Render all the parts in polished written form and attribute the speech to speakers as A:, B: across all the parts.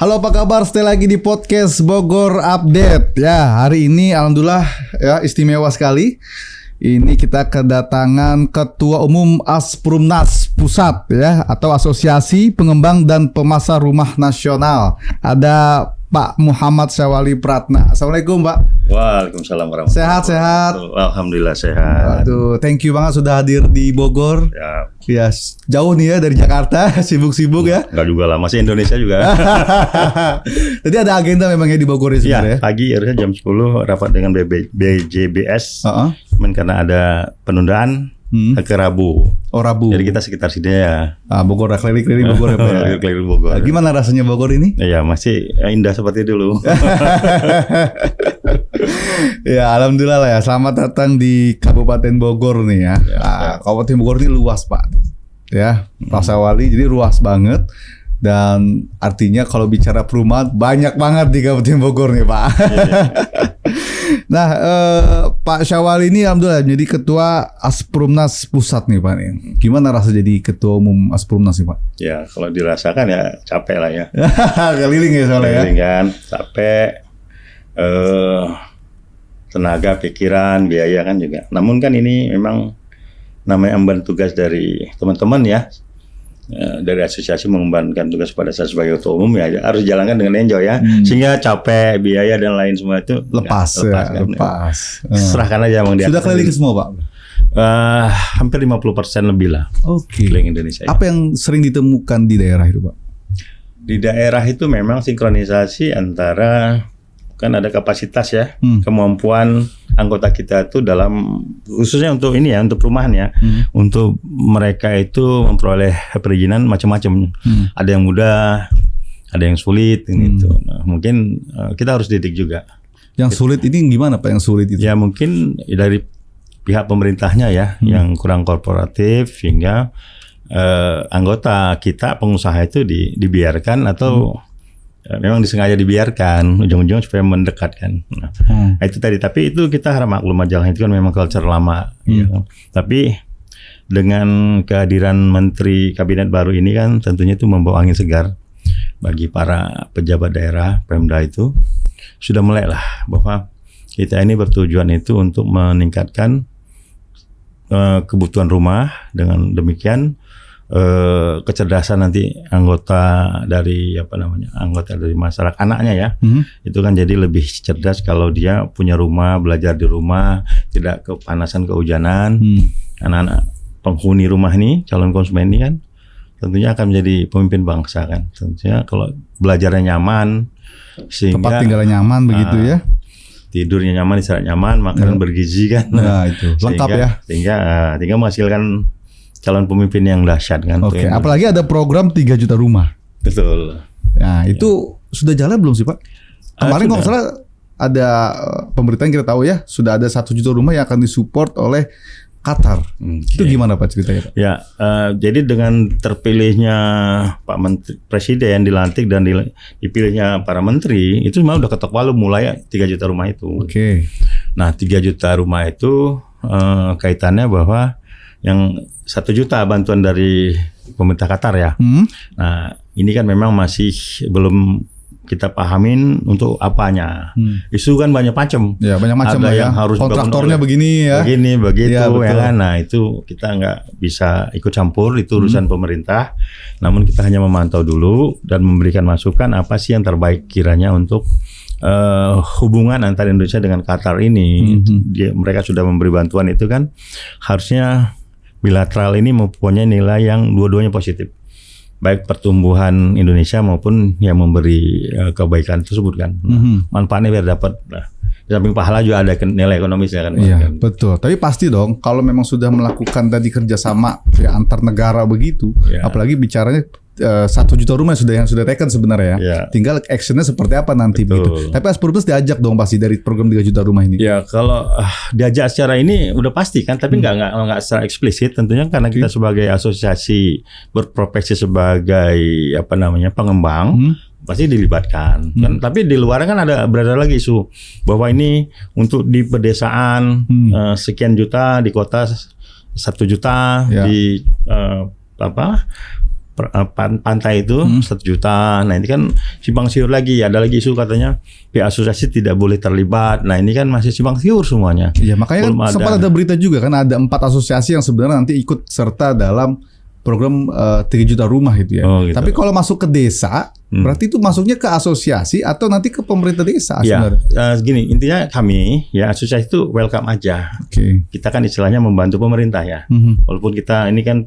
A: Halo, apa kabar? Stay lagi di podcast Bogor Update. Ya, hari ini alhamdulillah ya istimewa sekali. Ini kita kedatangan Ketua Umum Asprumnas Pusat ya, atau Asosiasi Pengembang dan Pemasar Rumah Nasional. Ada Pak Muhammad Syawali Pratna. Assalamualaikum, Pak.
B: Waalaikumsalam warahmatullahi wabarakatuh.
A: Sehat.
B: Alhamdulillah sehat.
A: Waduh, thank you banget sudah hadir di Bogor. Ya, jauh nih ya dari Jakarta, sibuk-sibuk ya.
B: Enggak juga lah, masih Indonesia juga.
A: Jadi ada agenda memangnya di Bogor ya sebenarnya.
B: Ya, pagi harusnya jam 10 rapat dengan BJBS. Cuman karena ada penundaan ke Rabu.
A: Oh, Rabu.
B: Jadi kita sekitar sini ya.
A: Bogor, keliling-keliling Bogor ya, Pak ya.
B: Keliling Bogor.
A: Gimana rasanya Bogor ini?
B: Ya, masih indah seperti dulu.
A: Ya, alhamdulillah lah ya. Selamat datang di Kabupaten Bogor nih ya. Kabupaten Bogor ini luas, Pak. Ya, Pak Syawali, jadi luas banget. Dan artinya kalau bicara perumahan banyak banget di Kabupaten Bogor nih, Pak. Nah, Pak Syawali ini alhamdulillah jadi Ketua Asprumnas Pusat nih, Pak. Gimana rasa jadi Ketua Umum Asprumnas nih, Pak?
B: Ya, kalau dirasakan ya capek lah ya.
A: Keliling ya soalnya ya.
B: Keliling kan, capek. Tenaga, pikiran, biaya kan juga. Namun kan ini memang namanya emban tugas dari teman-teman ya. Dari asosiasi mengembankan tugas pada saya sebagai ketua umum ya harus jalankan dengan enjoy ya. Sehingga capek, biaya dan lain semua itu
A: lepas.
B: Serahkan aja Bang.
A: Sudah keliling semua, Pak?
B: Hampir 50% lebih lah.
A: Oke.
B: Keliling Indonesia.
A: Apa yang sering ditemukan di daerah itu, Pak?
B: Di daerah itu memang sinkronisasi antara kan ada kapasitas ya, kemampuan anggota kita itu dalam khususnya untuk ini ya, untuk perumahan ya, untuk mereka itu memperoleh perizinan macam-macam. Ada yang mudah, ada yang sulit gitu. Nah, mungkin kita harus didik juga.
A: Yang sulit ini gimana, Pak? Yang sulit itu?
B: Ya mungkin dari pihak pemerintahnya ya, yang kurang korporatif sehingga anggota kita pengusaha itu dibiarkan atau memang disengaja dibiarkan ujung-ujung supaya mendekatkan. Nah, itu tadi. Tapi itu kita harap maklum aja, itu kan memang culture lama. Ya. Tapi dengan kehadiran Menteri Kabinet baru ini kan tentunya itu membawa angin segar bagi para pejabat daerah Pemda itu. Sudah mulai lah bahwa kita ini bertujuan itu untuk meningkatkan kebutuhan rumah. Dengan demikian kecerdasan nanti anggota dari anggota dari masyarakat anaknya ya, itu kan jadi lebih cerdas kalau dia punya rumah, belajar di rumah, tidak kepanasan kehujanan. Anak-anak penghuni rumah ini, calon konsumen ini kan tentunya akan menjadi pemimpin bangsa kan. Tentunya kalau belajarnya nyaman, sehingga
A: tempat tinggalnya nyaman begitu ya.
B: Tidurnya nyaman, istirahat nyaman, makanan bergizi kan.
A: Nah, itu lengkap ya.
B: Sehingga tinggal menghasilkan calon pemimpin yang dahsyat kan.
A: Oke, apalagi ada program 3 juta rumah.
B: Betul.
A: Nah, itu sudah jalan belum sih, Pak? Kemarin kalau salah ada pemberitaan kita tahu ya, sudah ada 1 juta rumah yang akan disupport oleh Qatar. Itu gimana, Pak, ceritanya, Pak?
B: Ya, jadi dengan terpilihnya Pak Menteri Presiden dilantik dan dipilihnya para menteri, itu memang udah ketok palu mulai 3 juta rumah itu.
A: Oke.
B: Nah, 3 juta rumah itu kaitannya bahwa yang 1 juta bantuan dari pemerintah Qatar ya. Nah, ini kan memang masih belum kita pahamin untuk apanya. Isu kan banyak macam.
A: Ya, banyak macam
B: ada
A: lah
B: yang
A: ya.
B: harus
A: kontraktornya begini ya.
B: Begini, begitu
A: ya,
B: ya kan. Nah, itu kita nggak bisa ikut campur, itu urusan pemerintah. Namun kita hanya memantau dulu dan memberikan masukan apa sih yang terbaik kiranya untuk hubungan antara Indonesia dengan Qatar ini. Mereka sudah memberi bantuan itu kan harusnya bilateral ini mempunyai nilai yang dua-duanya positif, baik pertumbuhan Indonesia maupun yang memberi kebaikan tersebut kan. Manfaatnya biar dapat. Di samping pahala juga ada nilai ekonomisnya kan.
A: Iya, betul. Tapi pasti dong kalau memang sudah melakukan tadi kerjasama ya, antar negara begitu, apalagi bicaranya 1 juta rumah yang sudah taken sebenarnya ya. Tinggal actionnya seperti apa nanti begitu. Tapi Asprumnas diajak dong pasti dari program 3 juta rumah ini. Ya,
B: kalau diajak secara ini udah pasti kan, tapi nggak secara eksplisit tentunya karena kita sebagai asosiasi berprofesi sebagai pengembang. Pasti dilibatkan kan, tapi di luar kan berada lagi isu bahwa ini untuk di pedesaan sekian juta, di kota 1 juta, di pantai itu 1 juta. Nah ini kan simpang siur lagi. Ada lagi isu katanya pihak asosiasi tidak boleh terlibat. Nah ini kan masih simpang siur semuanya.
A: Iya, makanya kan sempat ada berita juga kan ada 4 asosiasi yang sebenarnya nanti ikut serta dalam program 3 juta rumah itu ya.
B: Oh, gitu.
A: Tapi kalau masuk ke desa, berarti itu masuknya ke asosiasi atau nanti ke pemerintah desa sebenarnya?
B: Gini, intinya kami ya asosiasi itu welcome aja.
A: Oke.
B: Kita kan istilahnya membantu pemerintah ya. Walaupun kita ini kan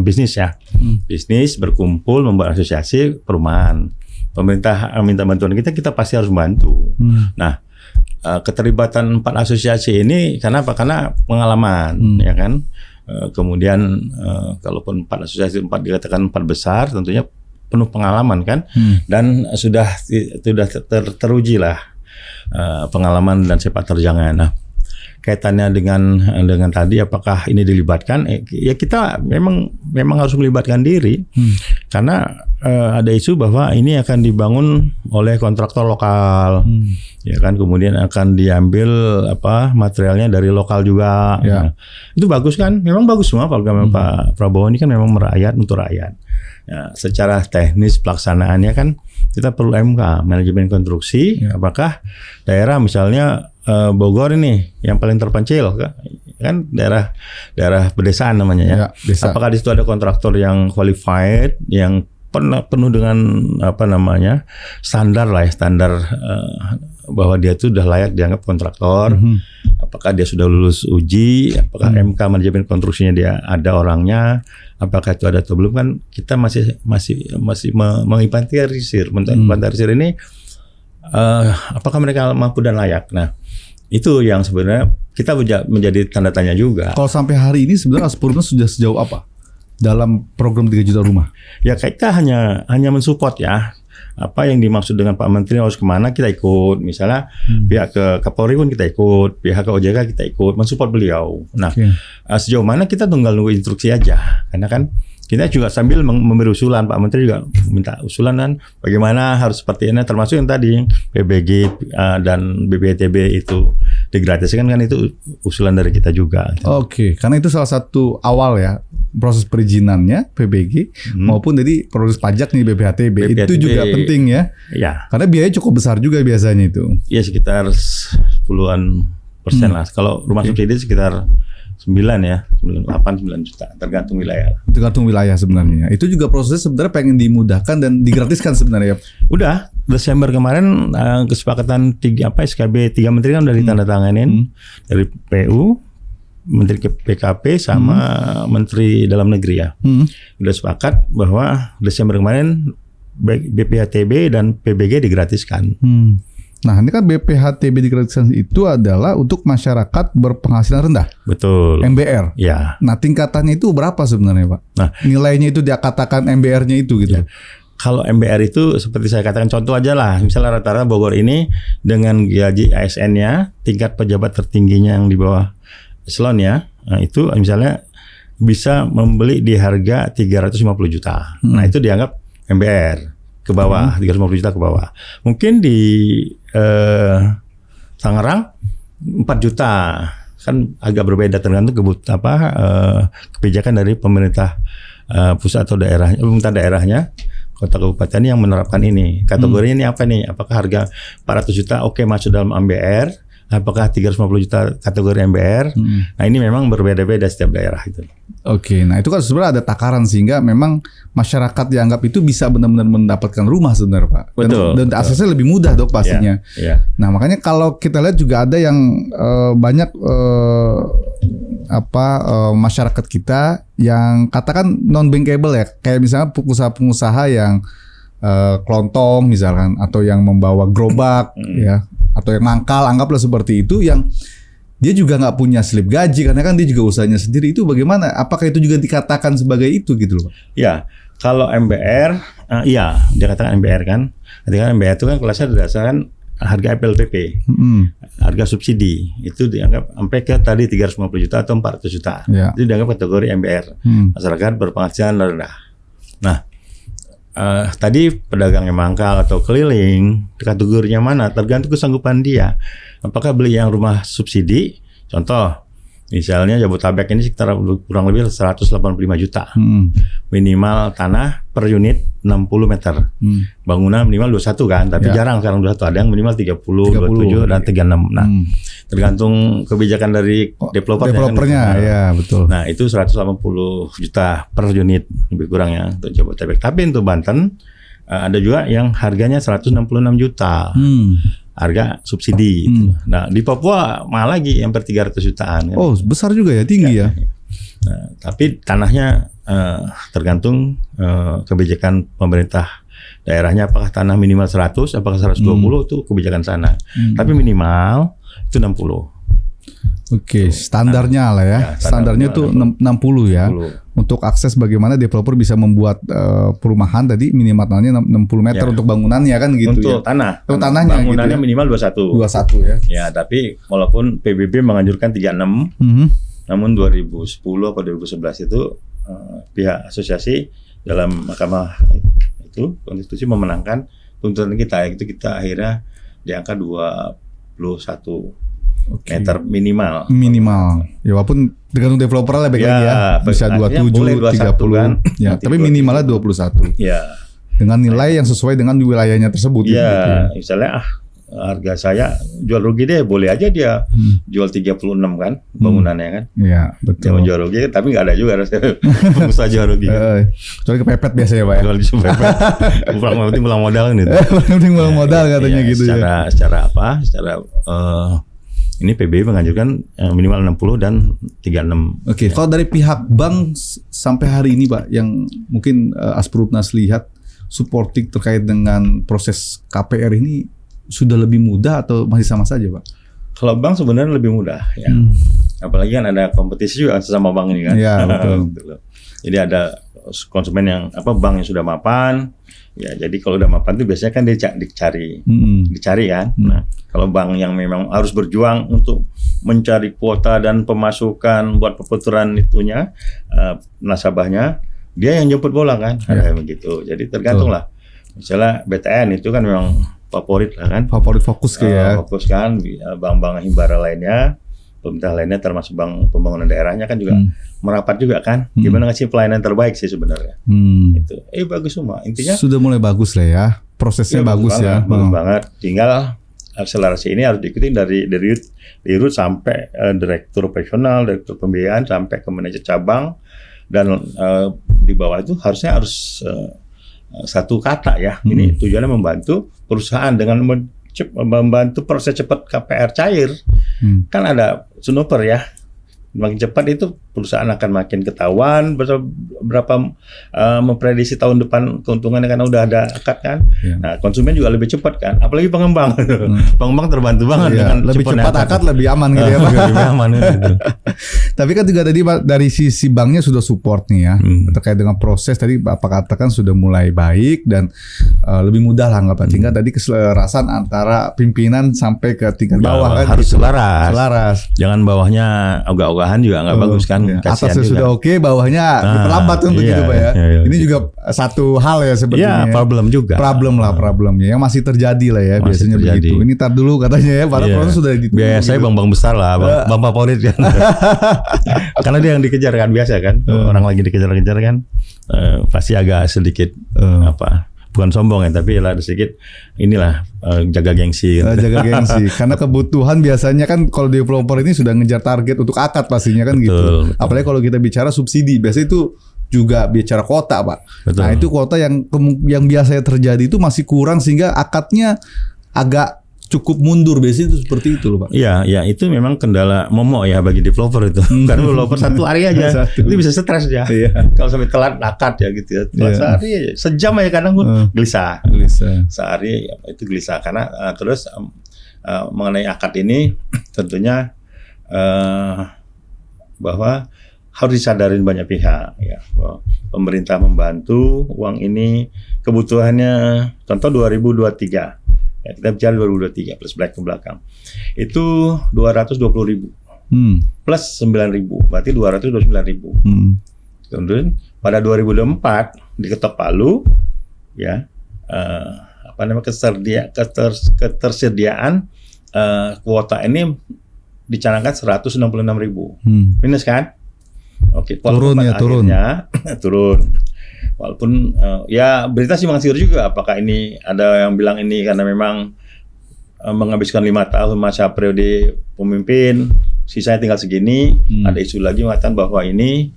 B: bisnis ya. Bisnis berkumpul membuat asosiasi perumahan. Pemerintah minta bantuan kita pasti harus membantu. Nah, keterlibatan 4 asosiasi ini karena apa? Karena pengalaman ya kan. Kemudian kalaupun 4 asosiasi 4 dikatakan 4 besar, tentunya penuh pengalaman kan, dan sudah teruji lah pengalaman dan sepak terjangnya. Nah, kaitannya dengan tadi apakah ini dilibatkan? Ya kita memang harus melibatkan diri karena ada isu bahwa ini akan dibangun oleh kontraktor lokal, ya kan, kemudian akan diambil materialnya dari lokal juga.
A: Ya.
B: Nah, itu bagus kan? Memang bagus semua Pak Prabowo ini kan memang merakyat untuk rakyat. Ya, secara teknis pelaksanaannya kan kita perlu MK, manajemen konstruksi. Apakah daerah misalnya Bogor ini yang paling terpencil kan daerah pedesaan namanya ya.
A: Desa.
B: Apakah di situ ada kontraktor yang qualified, yang penuh dengan standar bahwa dia itu sudah layak dianggap kontraktor. Apakah dia sudah lulus uji? Apakah MK manajemen konstruksinya dia ada orangnya? Apakah itu ada atau belum? Kan kita masih menginventarisir. Menginventarisir ini apakah mereka mampu dan layak? Nah, itu yang sebenarnya kita menjadi tanda tanya juga.
A: Kalau sampai hari ini sebenarnya Aspurna sudah sejauh apa dalam program 3 juta rumah?
B: Ya kita hanya mensupport ya. Apa yang dimaksud dengan Pak Menteri harus kemana kita ikut. Misalnya pihak ke Kapolri pun kita ikut, pihak ke OJK kita ikut, mensupport beliau. Nah, sejauh mana kita tinggal nunggu instruksi aja. Karena kan kita juga sambil memberi usulan, Pak Menteri juga minta usulan kan bagaimana harus seperti ini, termasuk yang tadi PBG dan BPTB itu digratiskan kan itu usulan dari kita juga.
A: Oke, karena itu salah satu awal ya proses perizinannya PBG maupun dari proses pajak nih BPHTB itu juga penting ya.
B: Ya.
A: Karena biaya cukup besar juga biasanya itu.
B: Ya sekitar 10-an persen lah. Kalau rumah subsidi sekitar 9 ya, 9 juta tergantung wilayah.
A: Tergantung wilayah sebenarnya. Itu juga prosesnya sebenarnya pengen dimudahkan dan digratiskan sebenarnya.
B: Udah Desember kemarin kesepakatan SKB 3 menteri kan udah ditandatanganin dari PU, Menteri PKP sama Menteri Dalam Negeri ya. Udah sepakat bahwa Desember kemarin BPHTB dan PBG digratiskan.
A: Nah, ini kan BPHTB digratiskan itu adalah untuk masyarakat berpenghasilan rendah.
B: Betul.
A: MBR.
B: Ya.
A: Nah, tingkatannya itu berapa sebenarnya, Pak? Nah, nilainya itu dikatakan MBR-nya itu gitu.
B: Ya. Kalau MBR itu seperti saya katakan contoh aja lah. Misalnya rata-rata Bogor ini dengan gaji ASN-nya, tingkat pejabat tertingginya yang di bawah eselon ya, nah itu misalnya bisa membeli di harga 350 juta. Nah, itu dianggap MBR. Ke bawah, 350 juta ke bawah. Mungkin di Tangerang 4 juta. Kan agak berbeda tergantung kebijakan dari pemerintah pusat atau pemerintah daerahnya, kota kabupaten yang menerapkan ini. Kategorinya ini apa nih? Apakah harga 400 juta oke masuk dalam MBR? Apakah 350 juta kategori MBR? Nah, ini memang berbeda-beda setiap daerah itu.
A: Oke, nah itu kan sebenarnya ada takaran sehingga memang masyarakat dianggap itu bisa benar-benar mendapatkan rumah sebenarnya, Pak. Dan aksesnya lebih mudah dong pastinya. Nah, makanya kalau kita lihat juga ada yang banyak masyarakat kita yang katakan non bankable ya, kayak misalnya pengusaha-pengusaha yang kelontong misalkan, atau yang membawa gerobak ya, atau yang mangkal, anggaplah seperti itu, yang dia juga nggak punya slip gaji karena kan dia juga usahanya sendiri. Itu bagaimana? Apakah itu juga dikatakan sebagai itu gitu loh, Pak?
B: Ya, kalau MBR, iya dia katakan MBR kan. Ketika MBR itu kan kelasnya berdasarkan harga FLPP, harga subsidi itu dianggap sampai ke tadi 350 juta atau 400 juta. Ya. Itu dianggap kategori MBR, masyarakat berpenghasilan rendah. Nah, tadi pedagangnya mangkal atau keliling, kategorinya mana? Tergantung kesanggupan dia. Apakah beli yang rumah subsidi? Contoh, Misalnya Jabodetabek ini sekitar kurang lebih 185 juta. Minimal tanah per unit 60 meter. Bangunan minimal 21 kan, tapi jarang sekarang 21. Ada yang minimal 30, 27 dan 36. Nah, tergantung kebijakan dari
A: developernya kan, ya betul.
B: Nah, itu 180 juta per unit lebih kurang ya untuk Jabodetabek. Tapi untuk Banten ada juga yang harganya 166 juta. Harga subsidi. Nah, di Papua malah lagi hampir 300 jutaan. Kan?
A: Oh, besar juga ya, tinggi ya.
B: Nah, tapi tanahnya tergantung kebijakan pemerintah daerahnya, apakah tanah minimal 100, apakah 120 itu kebijakan sana. Tapi minimal itu 60.
A: Oke, standarnya lah ya. Standarnya tuh 60 ya. 60. Untuk akses bagaimana developer bisa membuat perumahan tadi minimalnya 60 meter untuk bangunannya kan gitu
B: untuk
A: ya.
B: Tanah.
A: Untuk tanahnya
B: bangunannya
A: gitu ya.
B: Minimal 21.
A: 21 ya.
B: Ya, tapi walaupun PBB menganjurkan 36, namun 2010 atau 2011 itu pihak asosiasi dalam mahkamah itu konstitusi memenangkan tuntutan kita, yaitu kita akhirnya di angka 21 meter minimal.
A: Ya walaupun tergantung developer lah lagi ya. Bisa 27, 30
B: kan.
A: Ya, tapi minimalnya 21.
B: Ya.
A: Dengan nilai yang sesuai dengan wilayahnya tersebut.
B: Ya,
A: gitu ya.
B: Misalnya harga saya jual rugi deh, boleh aja dia jual 36 kan bangunannya kan.
A: Iya, betul.
B: Dia jual rugi, tapi nggak ada juga pengusaha jual rugi.
A: Kecuali kepepet biasanya Pak ya.
B: Jual kepepet. Pulang modal gitu.
A: Penting pulang modal katanya gitu
B: ya. Secara ini PBB menganjurkan minimal 60 dan 36.
A: Oke, kalau dari pihak bank sampai hari ini Pak, yang mungkin Asprupnas lihat supporting terkait dengan proses KPR ini sudah lebih mudah atau masih sama saja Pak?
B: Kalau bank sebenarnya lebih mudah ya. Apalagi kan ada kompetisi juga sesama bank ini kan.
A: Iya, betul.
B: Jadi ada konsumen yang bank yang sudah mapan. Ya, jadi kalau udah mapan itu biasanya kan dicari kan. Nah, kalau bank yang memang harus berjuang untuk mencari kuota dan pemasukan buat perputaran itunya nasabahnya, dia yang jemput bola kan. Ada begitu. Jadi tergantung lah. Misalnya BTN itu kan memang favorit lah kan.
A: Favorit fokus kayak.
B: Fokus kan, bank-bank himbara lainnya, pemerintah lainnya termasuk bank pembangunan daerahnya kan juga merapat juga kan. Gimana ngasih pelayanan terbaik sih sebenarnya. Itu. Bagus semua. Intinya
A: sudah mulai bagus lah ya. Prosesnya bagus ya.
B: Bagus banget. Tinggal akselerasi ini harus diikuti dari dirut sampai direktur operasional, direktur pembiayaan sampai ke manajer cabang, dan di bawah itu harusnya satu kata ya. Ini tujuannya membantu perusahaan dengan membantu proses cepat KPR cair. Kan ada snooper ya. Makin cepat itu perusahaan akan makin ketahuan berapa memprediksi tahun depan keuntungannya karena udah ada akad kan. Nah, konsumen juga lebih cepat kan. Apalagi pengembang. Pengembang terbantu banget dengan
A: lebih cepat akad lebih aman gitu ya Pak.
B: Lebih aman gitu.
A: Tapi kan juga tadi dari sisi banknya sudah support nih ya. Terkait dengan proses tadi Bapak katakan sudah mulai baik dan lebih mudah lah nggak tinggal tadi keselarasan antara pimpinan sampai ke tingkat bawah kan.
B: Harus
A: selaras.
B: Jangan bawahnya ogah-ogahan juga nggak bagus kan.
A: Atasnya sudah oke, bawahnya diperlambat kan begitu Pak ya. Ini juga satu hal ya sebenarnya.
B: Ya,
A: problemnya yang masih terjadi lah ya, biasanya begitu. Ini tar dulu katanya ya, padahal proses sudah ditunggu.
B: Biasanya gitu. Bank besar lah, bank favorit kan. Karena dia yang dikejar kan biasa kan. Orang lagi dikejar-kejar kan. Pasti agak sedikit bukan sombong ya, tapi lah sedikit inilah jaga gengsi. Jaga
A: gengsi. Karena kebutuhan biasanya kan kalau developer ini sudah ngejar target untuk akad pastinya kan. Betul, gitu. Betul. Apalagi kalau kita bicara subsidi, biasanya itu juga bicara kuota Pak. Betul. Nah itu kuota yang biasanya terjadi itu masih kurang sehingga akadnya agak cukup mundur, biasanya itu seperti itu loh Pak.
B: Iya, ya itu memang kendala momok ya bagi developer itu. Karena developer satu hari aja, itu bisa stres ya. Kalau sampai telat akad ya gitu ya. Telat sehari aja, sejam aja kadang pun gelisah. Sehari itu gelisah karena terus mengenai akad ini tentunya bahwa harus disadarin banyak pihak ya. Bahwa pemerintah membantu uang ini kebutuhannya contoh 2023. Ya, kita bicara 2023 plus black ke belakang. Itu 220.000 plus 9.000, berarti 229.000. Kemudian pada 2024 diketok palu, ya ketersediaan kuota ini dicanangkan 166.000. Minus kan? Oke,
A: turun ya,
B: turun. Walaupun ya berita sih mengasiur juga, apakah ini ada yang bilang ini karena memang menghabiskan 5 tahun masa periode pemimpin, sisanya tinggal segini. Ada isu lagi mengatakan bahwa ini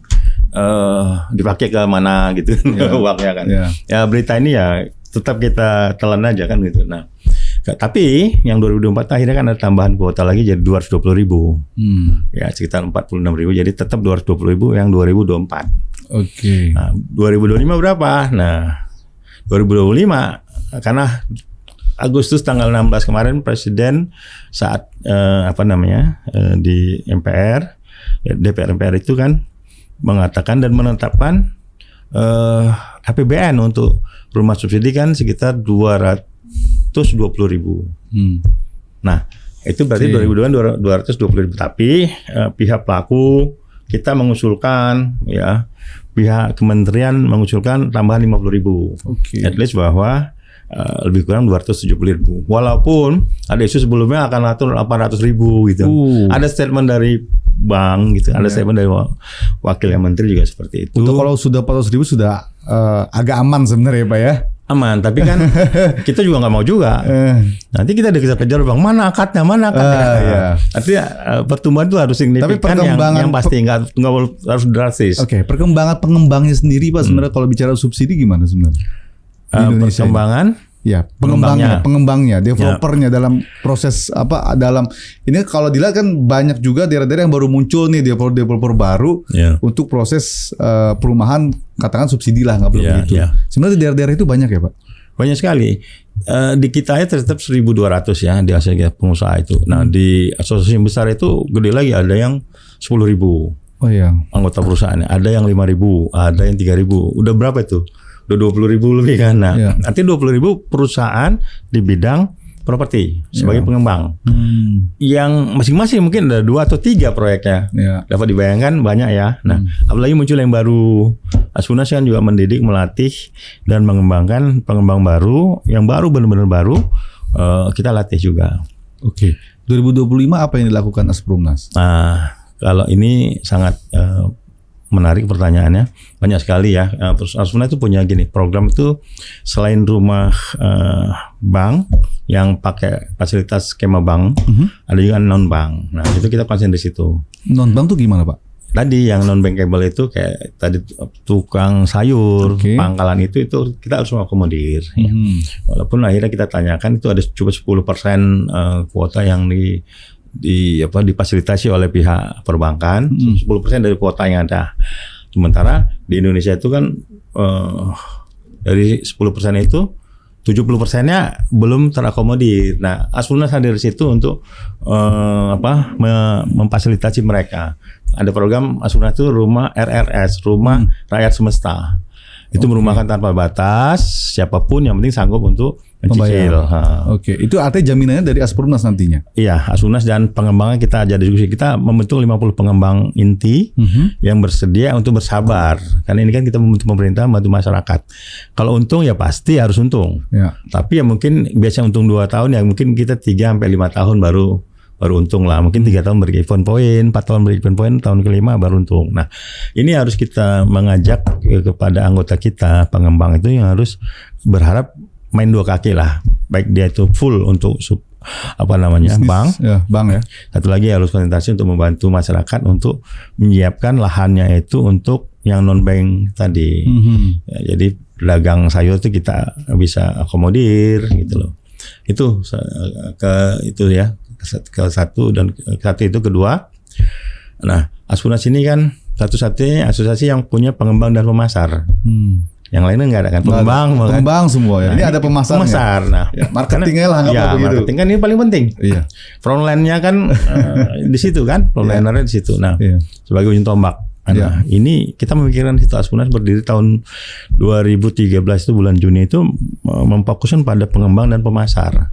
B: dipakai ke mana gitu uangnya kan. Ya berita ini ya tetap kita telan aja kan gitu. Nah, tapi yang 2024 akhirnya kan ada tambahan kuota lagi jadi 220.000. Ya sekitar 46.000, jadi tetap 220.000 yang 2024.
A: Oke.
B: Nah, 2025 berapa? Nah, 2025 karena Agustus tanggal 16 kemarin Presiden saat di MPR, DPR itu kan mengatakan dan menetapkan APBN untuk rumah subsidi kan sekitar 220.000. Nah, itu berarti 2020 220.000. Tapi pihak pelaku kita mengusulkan ya, pihak kementerian mengusulkan tambahan 50.000. At least bahwa lebih kurang 270.000. Walaupun ada isu sebelumnya akan atur 800.000 gitu. Ada statement dari bank gitu, ada statement dari wakil menteri juga seperti itu.
A: Untuk kalau sudah 400.000 sudah agak aman sebenarnya Pak ya.
B: Aman, tapi kan kita juga nggak mau juga. Nanti kita dikejar-kejar bang, mana akadnya.
A: Ya.
B: Artinya pertumbuhan itu harus signifikan, yang pasti nggak harus drastis.
A: Oke, perkembangan pengembangnya sendiri Pak sebenarnya kalau bicara subsidi gimana sebenarnya?
B: Perkembangan
A: ya, pengembangnya, developernya dalam proses dalam ini kalau dilihat kan banyak juga daerah-daerah yang baru muncul nih developer baru untuk proses perumahan, katakan subsidi lah, nggak perlu begitu. Sebenarnya di daerah-daerah itu banyak ya Pak?
B: Banyak sekali. Di kita ya tetap 1.200 ya di hasil pengusaha itu. Nah di asosiasi besar itu gede lagi, ada yang 10.000 anggota perusahaannya, ada yang 5.000, ada yang 3.000. Udah berapa itu? Udah 20.000 lebih kan. Nah, artinya 20.000 perusahaan di bidang properti sebagai pengembang. Yang masing-masing mungkin ada 2 atau 3 proyeknya. Dapat dibayangkan banyak ya. Nah, apalagi muncul yang baru. Asfunas kan juga mendidik, melatih dan mengembangkan pengembang baru, yang baru benar-benar baru, kita latih juga.
A: Oke. 2025 apa yang dilakukan Asprumnas?
B: Nah, kalau ini sangat menarik pertanyaannya, banyak sekali ya. Asfunas itu punya program itu selain rumah bank yang pakai fasilitas skema bank, ada juga non bank. Nah itu kita konsen di situ.
A: Non bank tuh gimana Pak?
B: Tadi yang non bankable itu kayak tadi tukang sayur, pangkalan itu kita harus mengakomodir. Ya. Walaupun akhirnya kita tanyakan itu ada cuma 10% kuota yang difasilitasi oleh pihak perbankan, 10% dari kuota yang ada. Sementara di Indonesia itu kan dari 10% itu 70%-nya belum terakomodir. Nah, Asfunas hadir di situ untuk memfasilitasi mereka. Ada program Asfunas itu rumah RRS, rumah rakyat semesta. Itu merumahkan tanpa batas, siapapun yang penting sanggup untuk mencicil.
A: Oke, itu artinya jaminannya dari Asprumnas nantinya?
B: Iya, Asfunas dan pengembangan kita ada diskusi. Kita membentuk 50 pengembang inti yang bersedia untuk bersabar. Karena ini kan kita membentuk pemerintah, membantu masyarakat. Kalau untung ya pasti harus untung. Tapi ya mungkin biasanya untung 2 tahun, ya mungkin kita 3-5 tahun baru untung lah. Mungkin 3 tahun beri event poin, 4 tahun beri event poin, tahun ke-5 baru untung. Nah, ini harus kita mengajak kepada anggota kita, pengembang itu yang harus berharap main 2 kaki lah. Baik dia itu full untuk bank. Bank ya. Satu lagi harus konsentrasi untuk membantu masyarakat untuk menyiapkan lahannya itu untuk yang non bank tadi. Ya, jadi pedagang sayur itu kita bisa akomodir gitu loh. Itu ke satu dan satu itu kedua. Nah, Asfunas ini kan satu-satunya asosiasi yang punya pengembang dan pemasar. Yang lainnya nggak ada kan,
A: pengembang semua ya. Ini ada pemasar.
B: Nah,
A: marketingnya lah begitu.
B: Marketing kan ini paling penting. Frontline-nya kan di situ kan, frontlinernya di situ. Nah, sebagai ujung tombak. Nah, ini kita memikirkan situ. Asfunas berdiri tahun 2013 itu bulan Juni itu memfokuskan pada pengembang dan pemasar.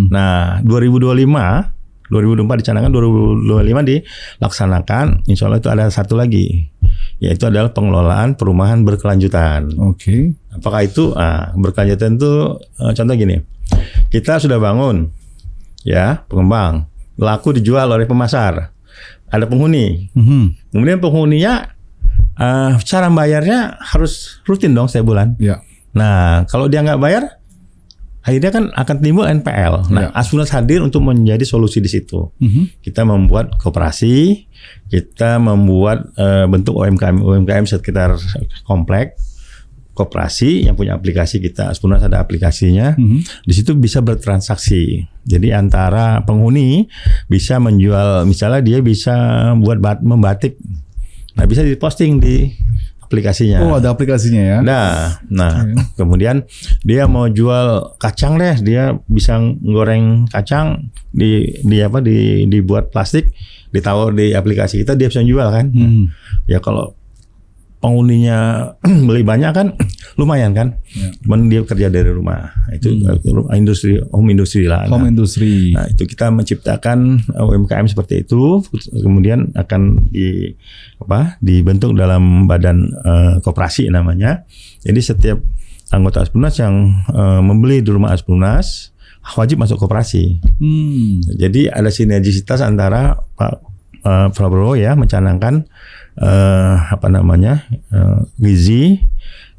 B: Nah, 2024 dicanangkan 2025 dilaksanakan. Insya Allah itu ada satu lagi, yaitu adalah pengelolaan perumahan berkelanjutan. Apakah itu berkelanjutan itu contoh gini, kita sudah bangun ya pengembang, laku dijual oleh pemasar. Ada penghuni. Kemudian penghuninya cara bayarnya harus rutin dong setiap bulan.
A: Ya.
B: Nah, kalau dia nggak bayar, akhirnya kan akan timbul NPL. Nah, Aspunas hadir untuk menjadi solusi di situ. Kita membuat koperasi, kita membuat bentuk UMKM sekitar komplek, koperasi yang punya aplikasi kita. Aspunas ada aplikasinya. Di situ bisa bertransaksi. Jadi antara penghuni bisa menjual, misalnya dia bisa buat membatik. Nah, bisa diposting di aplikasinya.
A: Oh, ada aplikasinya ya.
B: Nah, kemudian dia mau jual kacang deh, dia bisa goreng kacang dibuat plastik, ditaruh di aplikasi kita, dia bisa jual kan. Ya kalau penghuninya beli banyak kan lumayan kan. Cuman dia kerja dari rumah. Itu home industry lah.
A: Home industry.
B: Nah, itu kita menciptakan UMKM seperti itu, kemudian akan dibentuk dalam badan koperasi namanya. Jadi setiap anggota Aspunas yang membeli di rumah Aspunas wajib masuk koperasi. Jadi ada sinergisitas antara Pak Prabowo ya mencanangkan gizi,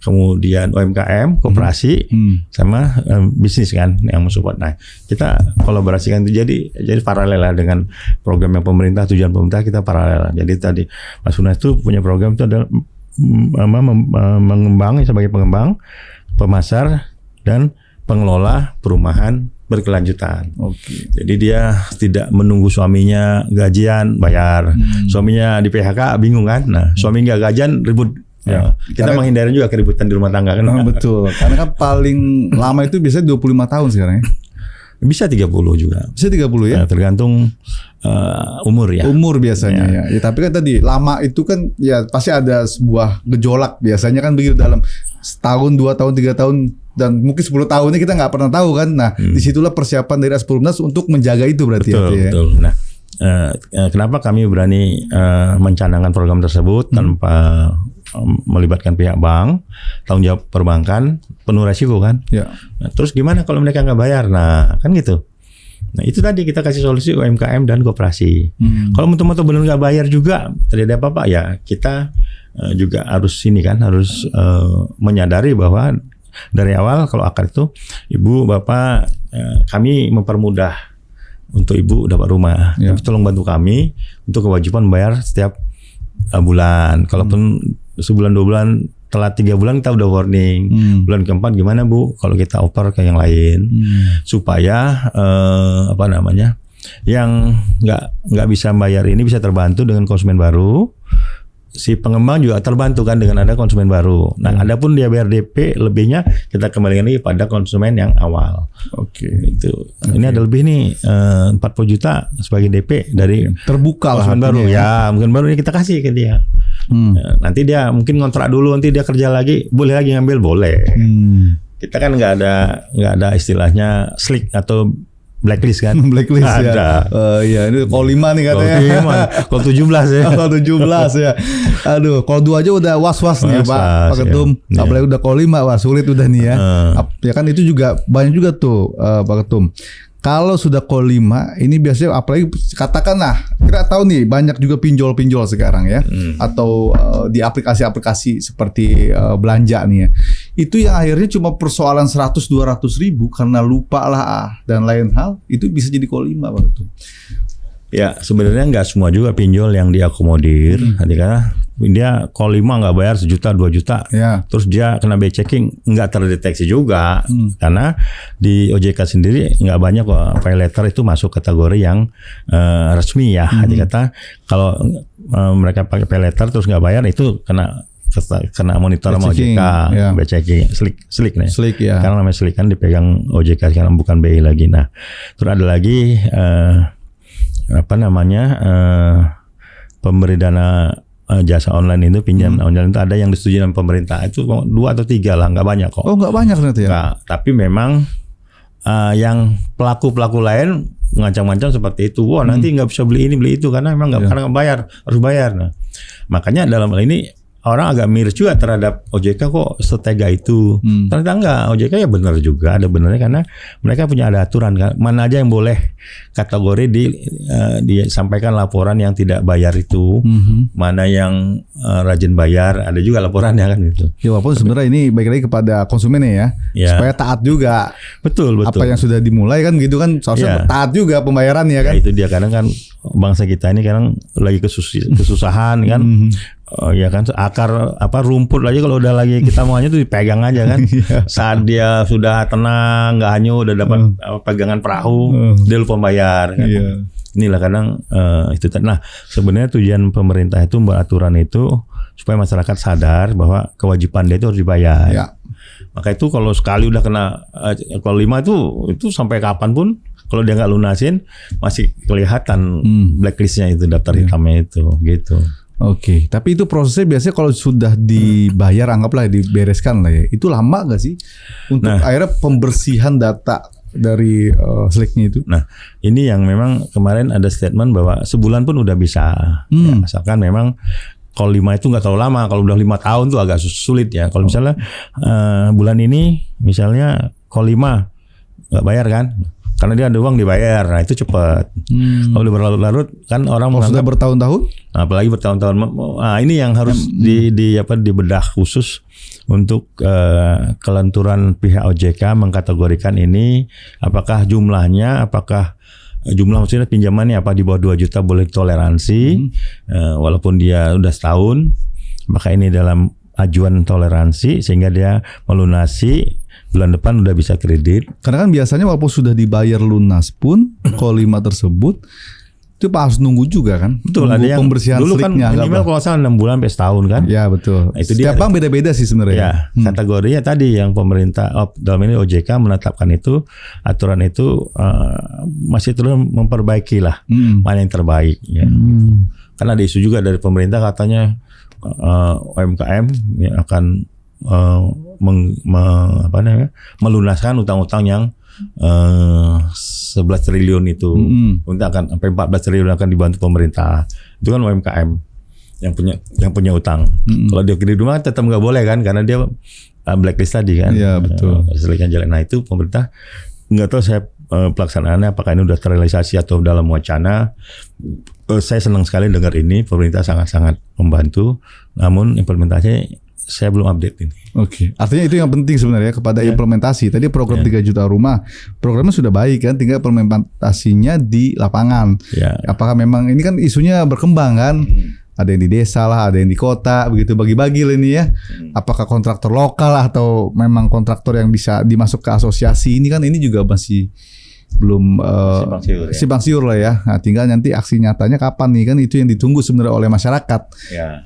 B: kemudian UMKM, koperasi, sama bisnis kan yang mensupport. Nah, kita kolaborasikan itu jadi paralel lah dengan program yang pemerintah, tujuan pemerintah kita paralel. Jadi tadi Mas Aspunas itu punya program itu adalah mengembang sebagai pengembang, pemasar dan pengelola perumahan berkelanjutan. Jadi dia tidak menunggu suaminya gajian bayar, suaminya di PHK bingung kan. Nah, suami nggak gajian ribut. Ya. Kita menghindari juga keributan di rumah tangga kan.
A: Betul. Karena kan paling lama itu biasanya 25 tahun sekarang ya.
B: Bisa 30 juga.
A: Bisa 30 ya?
B: Tergantung umur ya.
A: Umur biasanya ya. Tapi kan tadi lama itu kan ya pasti ada sebuah gejolak biasanya kan begitu dalam setahun, 2 tahun, 3 tahun dan mungkin 10 tahunnya kita nggak pernah tahu kan. Nah, disitulah persiapan dari Aspunas untuk menjaga itu berarti.
B: Betul. Nah, kenapa kami berani mencanangkan program tersebut tanpa melibatkan pihak bank, tanggung jawab perbankan, penuh resiko kan. Nah, terus gimana kalau mereka nggak bayar? Nah, kan gitu. Nah, itu tadi kita kasih solusi UMKM dan koperasi. Kalau betul-betul benar nggak bayar juga, terjadi apa-apa ya kita juga harus harus menyadari bahwa dari awal kalau akar itu ibu bapak kami mempermudah untuk ibu dapat rumah. Tapi tolong bantu kami untuk kewajiban bayar setiap bulan. Kalaupun sebulan 2 bulan telat 3 bulan kita udah warning. Bulan keempat gimana Bu kalau kita oper ke yang lain supaya yang nggak bisa bayar ini bisa terbantu dengan konsumen baru. Si pengembang juga terbantu kan dengan ada konsumen baru. Nah, adapun dia bayar DP lebihnya kita kembalikan lagi pada konsumen yang awal. Itu. Ini ada lebih nih 40 juta sebagai DP dari
A: terbuka
B: konsumen baru. Ya, mungkin baru ini kita kasih ke dia. Nanti dia mungkin ngontrak dulu, nanti dia kerja lagi, boleh lagi ngambil boleh. Kita kan nggak ada istilahnya slick atau blacklist kan?
A: Blacklist ya. Iya, ini call 5 nih katanya.
B: Call 17 ya.
A: Call 17 ya. Aduh, call 2 aja udah was-was nih Pak Ketum. Apalagi udah call 5, wah sulit udah nih ya. Ya kan itu juga banyak juga tuh Pak Ketum. Kalau sudah call 5, ini biasanya apalagi katakanlah kita tahu nih banyak juga pinjol-pinjol sekarang ya, atau di aplikasi-aplikasi seperti belanja nih ya. Itu yang akhirnya cuma persoalan 100-200 ribu karena lupa lah dan lain hal, itu bisa jadi call 5 Pak Ketum.
B: Ya sebenarnya nggak semua juga pinjol yang diakomodir. Karena dia call 5 nggak bayar 1 juta 2 juta, terus dia kena BI checking nggak terdeteksi juga. Karena di OJK sendiri nggak banyak kok pay letter itu masuk kategori yang resmi ya. Jadi kata kalau mereka pakai pay letter terus nggak bayar itu kena monitor sama OJK, BI checking, slick nih.
A: Slick ya.
B: Karena namanya slick kan dipegang OJK sekarang bukan BI lagi. Nah, terus ada lagi pemberi dana jasa online itu pinjam online itu ada yang disetujui dengan pemerintah itu 2 atau 3 lah, nggak banyak kok.
A: Oh nggak banyak ternyata ya?
B: Nggak, tapi memang yang pelaku lain ngancam-ngancam seperti itu. Nanti nggak bisa beli ini beli itu karena memang nggak bayar, harus bayar. Nah, makanya dalam hal ini orang agak miris juga terhadap OJK kok setega itu. Ternyata enggak, OJK ya benar juga, ada benarnya karena mereka punya ada aturan kan. Mana aja yang boleh kategori disampaikan laporan yang tidak bayar itu, mana yang rajin bayar, ada juga laporannya kan gitu.
A: Ya walaupun sebenarnya ini baik lagi kepada konsumennya ya, supaya taat juga.
B: Betul.
A: Apa yang sudah dimulai kan gitu kan, seharusnya taat juga pembayarannya kan.
B: Ya, itu dia kadang kan bangsa kita ini kadang lagi kesusahan kan. Ya kan akar rumput aja kalau udah lagi kita maunya tuh dipegang aja kan. Saat dia sudah tenang, nggak hanyut, udah dapat pegangan perahu, dia lupa bayar kan. Inilah kadang itu. Nah, sebenarnya tujuan pemerintah itu membuat aturan itu supaya masyarakat sadar bahwa kewajiban dia itu harus dibayar. Maka itu kalau sekali udah kena kalau 5 itu sampai kapanpun kalau dia nggak lunasin masih kelihatan blacklistnya itu, daftar hitamnya itu gitu.
A: Oke, tapi itu prosesnya biasanya kalau sudah dibayar, anggaplah dibereskan lah ya, itu lama nggak sih untuk akhirnya pembersihan data dari slicknya itu?
B: Nah, ini yang memang kemarin ada statement bahwa sebulan pun udah bisa, ya, asalkan memang kalau 5 itu nggak terlalu lama, kalau udah 5 tahun tuh agak sulit ya. Kalau misalnya bulan ini misalnya kalau 5 nggak bayar kan? Karena dia ada uang dibayar, nah itu cepat. Kalau udah berlarut-larut kan orang menganggap
A: sudah bertahun-tahun,
B: apalagi bertahun-tahun. Nah, ini yang harus dibedah khusus untuk kelenturan pihak OJK mengkategorikan ini, apakah jumlahnya, jumlah maksudnya pinjamannya apa di bawah 2 juta boleh toleransi, walaupun dia udah setahun, maka ini dalam ajuan toleransi sehingga dia melunasi. Bulan depan udah bisa kredit.
A: Karena kan biasanya walaupun sudah dibayar lunas pun kalau 5 tersebut itu harus nunggu juga kan.
B: Betul, ada yang
A: pembersihan
B: dulu kan minimal kalau salah 6 bulan sampai setahun kan.
A: Ya betul.
B: Nah, itu
A: setiap bank beda-beda sih sebenarnya.
B: Ya, kategorinya tadi yang pemerintah dalam ini OJK menetapkan itu, aturan itu masih terus memperbaiki lah mana yang terbaik ya. Karena ada isu juga dari pemerintah katanya UMKM ya, akan melunaskan utang-utang yang 11 triliun itu, untuk akan sampai 14 triliun akan dibantu pemerintah. Itu kan UMKM yang punya utang. Kalau dia kredit rumah tetap nggak boleh kan, karena dia blacklist tadi kan.
A: Iya betul.
B: Selikan jalan. Nah itu pemerintah nggak tahu saya pelaksanaannya apakah ini udah terrealisasi atau dalam wacana. Saya senang sekali dengar ini, pemerintah sangat-sangat membantu. Namun implementasinya saya belum update ini.
A: Oke, artinya itu yang penting sebenarnya kepada implementasi. Tadi program 3 juta rumah, programnya sudah baik kan, tinggal implementasinya di lapangan. Apakah memang ini kan isunya berkembang kan? Ada yang di desa lah, ada yang di kota, begitu bagi-bagi lah ini ya. Apakah kontraktor lokal atau memang kontraktor yang bisa dimasuk ke asosiasi ini kan, ini juga masih belum simpang siur lah ya. Nah, tinggal nanti aksi nyatanya kapan nih kan, itu yang ditunggu sebenarnya oleh masyarakat.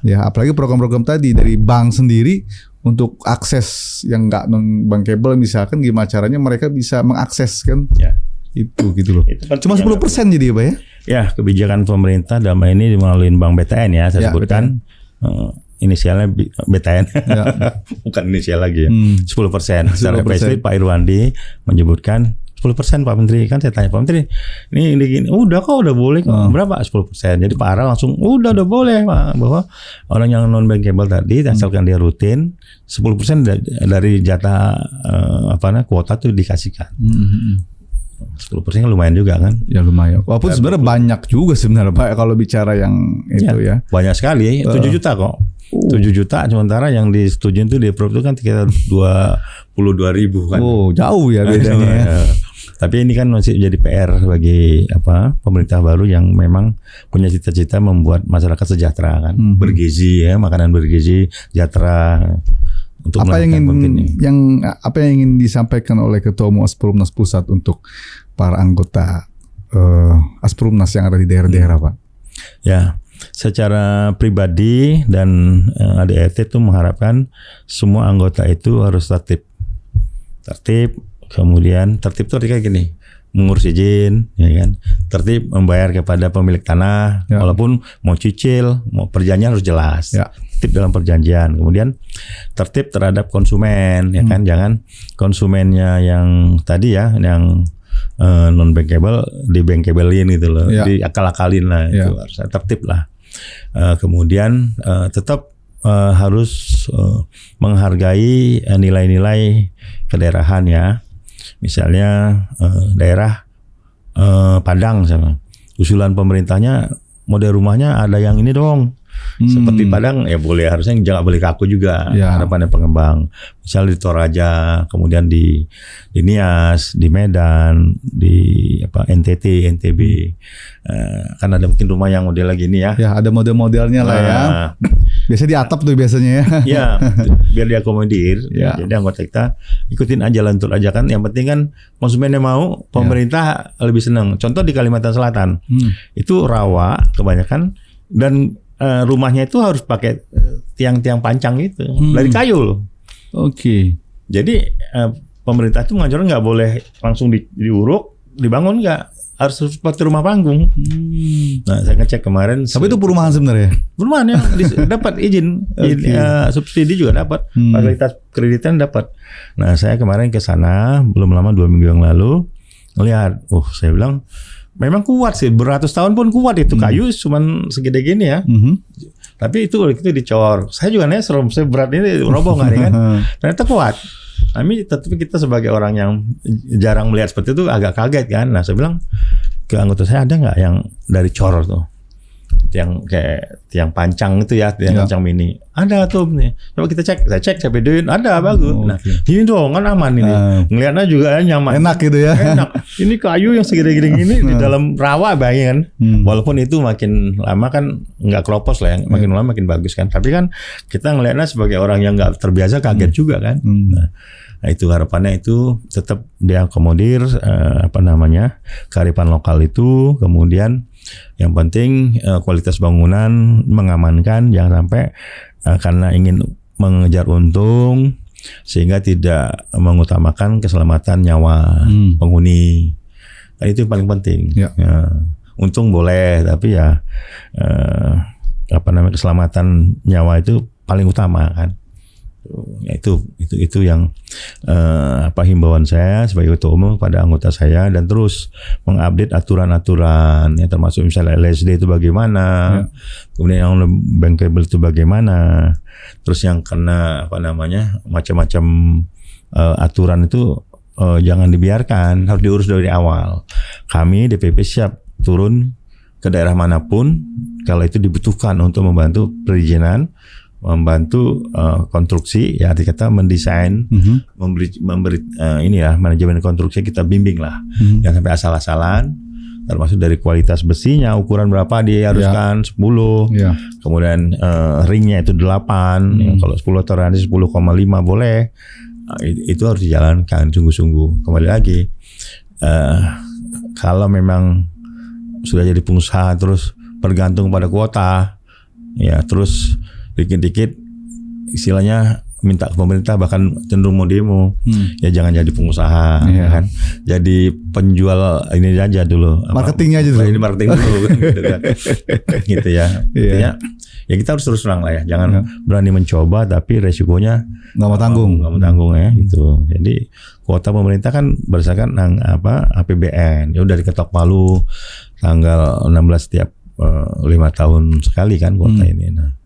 A: Ya, apalagi program-program tadi dari bank sendiri untuk akses yang nggak non bankable, misalkan gimana caranya mereka bisa mengakses kan? Itu gitu loh. Cuma 10% jadi apa ya?
B: Ya, kebijakan pemerintah dalam ini melalui Bank BTN ya, saya sebutkan. Inisialnya BTN, bukan inisial lagi ya. 10%. Secara spesifik Pak Irwandi menyebutkan 10% Pak Menteri. Kan saya tanya Pak Menteri, ini udah boleh kok. Berapa? 10%. Jadi Pak Ara langsung udah boleh Pak, bahwa orang yang non bankable tadi asalkan dia rutin 10% dari jatah kuota itu dikasihkan. 10% lumayan juga kan? Ya
A: lumayan. Walaupun sebenarnya banyak juga sebenarnya Pak kalau bicara yang itu ya.
B: Banyak sekali, 7 juta kok. 7 juta, sementara yang disetujui itu di-approve itu kan sekitar 22.000 kan.
A: Oh, jauh ya bedanya ya.
B: Tapi ini kan masih jadi PR bagi pemerintah baru yang memang punya cita-cita membuat masyarakat sejahtera kan, bergizi ya, makanan bergizi, sejahtera. Untuk
A: apa yang ingin disampaikan oleh Ketua Umum Asprumnas Pusat untuk para anggota Asprumnas yang ada di daerah-daerah Pak?
B: Ya, secara pribadi dan ADRT itu mengharapkan semua anggota itu harus tertib. Kemudian tertib itu kayak gini, mengurus izin, ya kan, tertib membayar kepada pemilik tanah, walaupun mau cicil, mau perjanjian harus jelas, tertib dalam perjanjian. Kemudian tertib terhadap konsumen, ya kan, jangan konsumennya yang tadi ya, yang non bankable di bankablein gitu loh, diakal-akalin lah, itu harus tertib lah. Kemudian tetap harus menghargai nilai-nilai kedaerahan ya. Misalnya daerah Padang sama usulan pemerintahnya model rumahnya ada yang ini dong. Seperti Padang ya boleh, harusnya jangan boleh kaku juga harapannya pengembang. Misal di Toraja, kemudian di Nias, di Medan, di NTT, NTB. Kan ada mungkin rumah yang model lagi ini ya.
A: Ya ada model-modelnya lah ya. Biasanya di atap tuh biasanya ya.
B: Ya, biar diakomodir. Jadi anggota kita ikutin aja, lentur aja kan. Yang penting kan konsumennya mau, pemerintah lebih senang. Contoh di Kalimantan Selatan, itu rawa kebanyakan dan rumahnya itu harus pakai tiang-tiang pancang itu dari kayu loh. Oke. Jadi pemerintah itu mengajarkan nggak boleh langsung diuruk, dibangun nggak, harus seperti rumah panggung. Nah saya ngecek kemarin.
A: Tapi itu perumahan sebenarnya.
B: Perumahan ya, dapat izin, subsidi juga dapat, fasilitas kreditan dapat. Nah saya kemarin ke sana belum lama 2 minggu yang lalu ngelihat, saya bilang. Memang kuat sih, beratus tahun pun kuat itu kayu, cuman segede gini ya. Tapi itu dicor. Saya juga nanya seberat ini roboh nggak nih kan? Ternyata kuat. Tapi kita sebagai orang yang jarang melihat seperti itu agak kaget kan. Nah saya bilang ke anggota saya, ada nggak yang dari cor tuh? Yang kayak tiang pancang itu ya, tiang pancang mini. Ada tuh nih. Coba kita cek, saya cek, saya videoin, ada bagus. Nah, ini dong kan aman ini. Ngelihatnya juga nyaman.
A: Enak gitu ya.
B: Enak. Ini kayu yang segede-gede gini di dalam rawa bayangin kan. Walaupun itu makin lama kan nggak keropos lah, yang makin lama makin bagus kan. Tapi kan kita ngelihatnya sebagai orang yang nggak terbiasa kaget juga kan. Nah itu harapannya itu tetap diakomodir kearifan lokal itu, kemudian yang penting kualitas bangunan mengamankan, jangan sampai karena ingin mengejar untung sehingga tidak mengutamakan keselamatan nyawa penghuni. Itu yang paling penting. Ya, untung boleh, tapi ya keselamatan nyawa itu paling utama kan. Ya itu yang himbauan saya sebagai ketua umum pada anggota saya, dan terus mengupdate aturan-aturan ya, termasuk misalnya LSD itu bagaimana, kemudian yang bankable itu bagaimana, terus yang kena macam-macam aturan itu jangan dibiarkan, harus diurus dari awal. Kami DPP siap turun ke daerah manapun kalau itu dibutuhkan untuk membantu perizinan, membantu konstruksi, ya arti kata mendesain, memberi manajemen konstruksi kita bimbing lah, jangan sampai asal-asalan, termasuk dari kualitas besinya, ukuran berapa diharuskan 10, kemudian ringnya itu 8, kalau 10 toleransi 10,5 boleh, itu harus dijalankan sungguh-sungguh. Kembali lagi, kalau memang sudah jadi pengusaha terus bergantung pada kuota, ya terus dikit-dikit istilahnya minta ke pemerintah, bahkan cenderung mau demo, ya jangan jadi pengusaha, kan? Jadi penjual ini aja dulu,
A: marketingnya aja dulu.
B: Ini marketing dulu, gitu ya. Intinya, ya kita harus terus terang lah ya, jangan berani mencoba tapi resikonya
A: nggak mau tanggung
B: ya, gitu. Jadi kuota pemerintah kan berdasarkan APBN, ya udah diketok palu tanggal 16 setiap 5 tahun sekali kan kuota ini. Nah,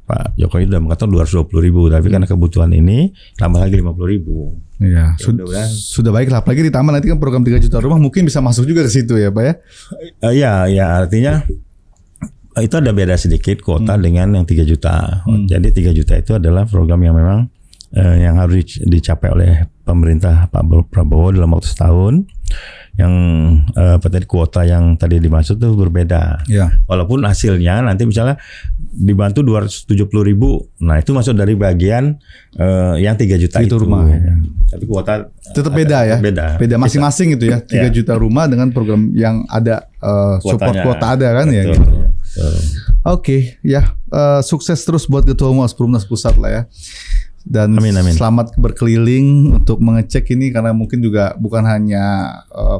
B: Pak Jokowi sudah mengatakan 220.000, tapi karena kebutuhan ini tambah lagi 50.000.
A: Iya, sudah baik lah. Apalagi ditambah nanti kan program 3 juta rumah mungkin bisa masuk juga ke situ ya, Pak ya?
B: Ya artinya itu ada beda sedikit kuota dengan yang 3 juta. Jadi 3 juta itu adalah program yang memang yang harus dicapai oleh pemerintah Pak Prabowo dalam waktu setahun. Yang kuota yang tadi dimaksud itu berbeda. Walaupun hasilnya nanti misalnya dibantu 270.000, nah itu masuk dari bagian yang 3 juta itu rumah. Tapi kuota
A: tetap beda ya. Beda masing-masing itu ya. 3 juta rumah dengan program yang ada support kuota ada kan. Ya. Gitu. Oke, ya sukses terus buat Ketua Umum Asprumnas Pusat lah ya. Dan amin. Selamat berkeliling untuk mengecek ini, karena mungkin juga bukan hanya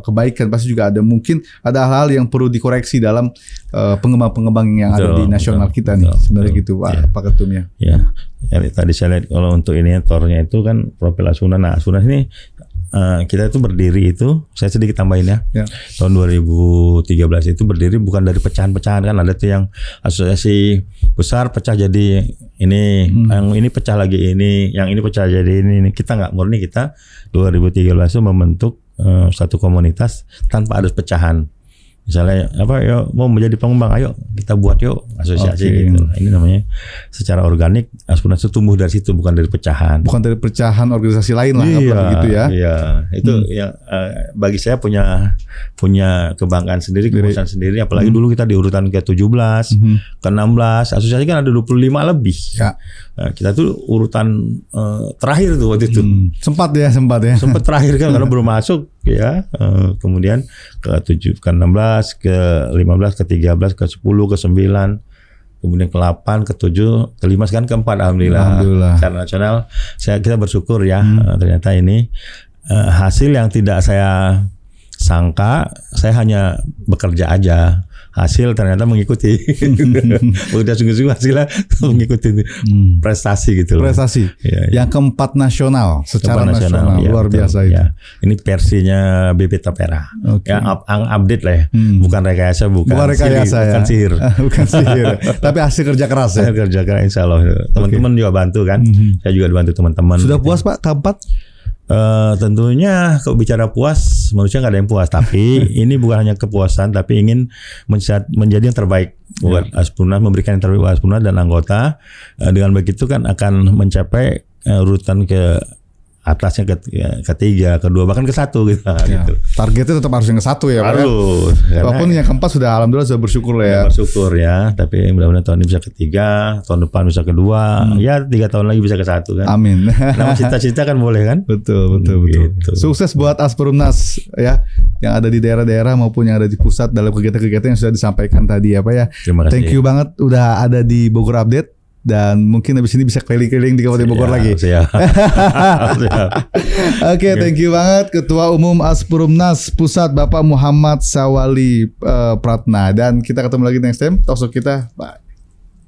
A: kebaikan, pasti juga ada hal-hal yang perlu dikoreksi dalam pengembang-pengembang yang ada di nasional kita nih. Sebenarnya gitu Pak Ketumnya. Ya, tadi saya lihat kalau untuk ini tornya itu kan profil Asuna. Nah, Asuna ini
B: kita itu berdiri itu, saya sedikit tambahin ya.
A: Ya.
B: Tahun 2013 itu berdiri bukan dari pecahan-pecahan, kan ada tuh yang asosiasi besar pecah jadi ini, yang ini pecah lagi ini, yang ini pecah jadi ini. Kita nggak murni, kita 2013 itu membentuk satu komunitas tanpa ada pecahan. Misalnya apa, yuk mau menjadi pengembang, ayo kita buat yuk asosiasi gitu. Ini namanya secara organik Aspernas itu tumbuh dari situ, bukan dari pecahan.
A: Bukan dari pecahan organisasi lain lah, begitu ya.
B: Iya, itu yang bagi saya punya kebanggaan sendiri, kepuasan sendiri. Apalagi dulu kita di urutan ke-17, ke-16, asosiasi kan ada 25 lebih.
A: Ya.
B: Nah, kita tuh urutan terakhir tuh waktu itu.
A: Sempat ya.
B: Sempat terakhir kan karena belum masuk ya. Kemudian ke-7, ke-16, ke-15, ke-13, ke-10, ke-9, kemudian ke-8, ke-7, ke-5, sekarang ke-4 alhamdulillah. Secara nasional kita bersyukur ya. Ternyata ini hasil yang tidak saya sangka, saya hanya bekerja aja. Hasil ternyata mengikuti. Udah sungguh-sungguh hasilnya mengikuti prestasi gitu.
A: Prestasi.
B: Ya.
A: Yang keempat nasional, secara nasional
B: ya,
A: luar
B: betul,
A: biasa itu.
B: ya. Ini versinya BP Tapera.
A: Okay.
B: Ya, update lah ya. Bukan rekayasa, bukan
A: rekayasa
B: sihir,
A: ya.
B: bukan sihir.
A: Bukan sihir. Tapi hasil kerja keras ya.
B: Hasil kerja keras, insya Allah. Teman-teman juga bantu kan. Saya juga dibantu teman-teman.
A: Sudah puas Pak keempat?
B: Tentunya kalau bicara puas, manusia nggak ada yang puas. Tapi ini bukan hanya kepuasan, tapi ingin menjadi yang terbaik buat Aspernas, memberikan yang terbaik buat Aspernas dan anggota. Dengan begitu kan akan mencapai urutan ke atasnya ketiga, kedua, bahkan ke-1 gitu. Gitu.
A: Targetnya tetap harus yang ke-1 ya Pak.
B: Harus.
A: Walaupun yang keempat sudah alhamdulillah sudah bersyukur lah ya.
B: Bersyukur ya, tapi mudah-mudahan tahun ini bisa ketiga, tahun depan bisa kedua, ya 3 tahun lagi bisa ke-1 kan.
A: Amin.
B: Nama cita-cita kan boleh kan?
A: Betul.
B: Gitu.
A: Sukses buat Aspernas ya, yang ada di daerah-daerah maupun yang ada di pusat dalam kegiatan-kegiatan yang sudah disampaikan tadi ya Pak ya.
B: Terima kasih.
A: Thank you banget udah ada di Bogor Update. Dan mungkin habis ini bisa keliling-keliling di Kabupaten Bogor lagi.
B: Siap.
A: Oke, thank you banget Ketua Umum Asperumnas Pusat Bapak Muhammad Sawali Pratna. Dan kita ketemu lagi next time talkshow kita. Bye.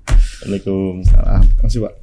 B: Assalamualaikum.
A: Terima kasih Pak.